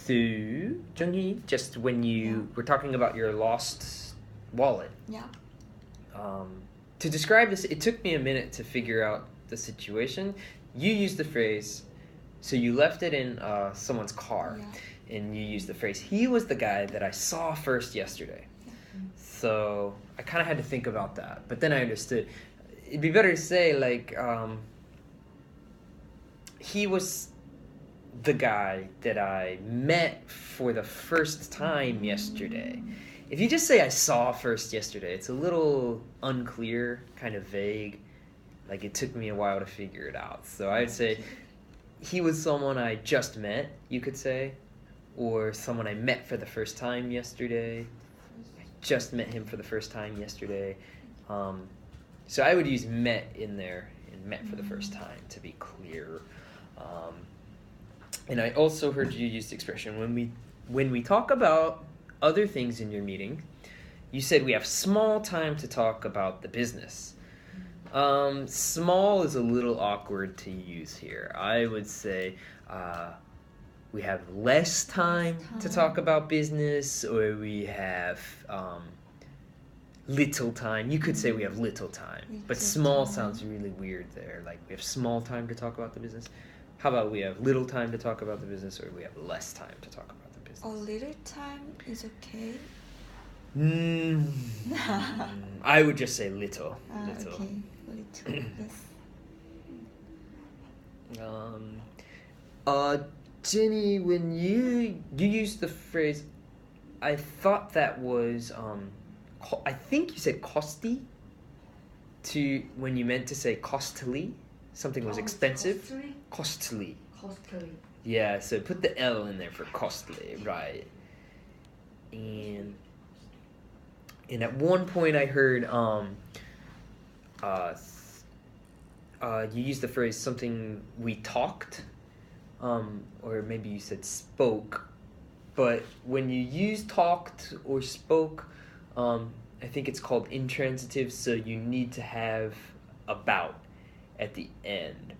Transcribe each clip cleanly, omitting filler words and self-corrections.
So, Jung-hee, just when you were talking about your lost wallet, to describe this, it took me a minute to figure out the situation. You used the phrase, so you left it in someone's car, and you used the phrase, he was the guy that I saw first yesterday. So I kind of had to think about that, but then I understood. It'd be better to say, like, he was the guy that I met for the first time yesterday. If you just say I saw first yesterday, it's a little unclear, kind of vague. Like, it took me a while to figure it out. So I'd say he was someone I just met, you could say, or someone I met for the first time yesterday. I just met him for the first time yesterday. So I would use met in there, and met for the first time, to be clear. And I also heard you use the expression, when we talk about other things in your meeting, you said we have small time to talk about the business. Small is a little awkward to use here. I would say we have less time to talk about business, or we have little time. You could say we have little time, but small sounds really weird there. Like, we have small time to talk about the business. How about we have little time to talk about the business, or we have less time to talk about the business? A little time is okay. I would just say little. Little. Okay, little. Yes. Jenny, when you used the phrase, I thought that was I think you said costly when you meant to say costly. Something was expensive. Costly. Yeah, so put the L in there for costly, right? And at one point I heard you used the phrase something we talked, or maybe you said spoke. But when you use talked or spoke, I think it's called intransitive, so you need to have about at the end.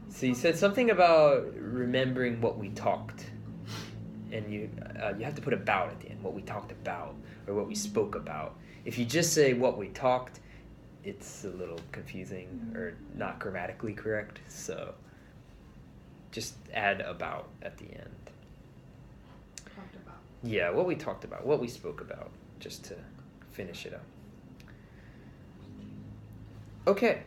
So you said something about remembering what we talked, and you have to put about at the end, what we talked about or what we spoke about. If you just say what we talked, it's a little confusing or not grammatically correct, so just add about at the end. Talked about. Yeah, what we talked about, what we spoke about, just to finish it up. Okay.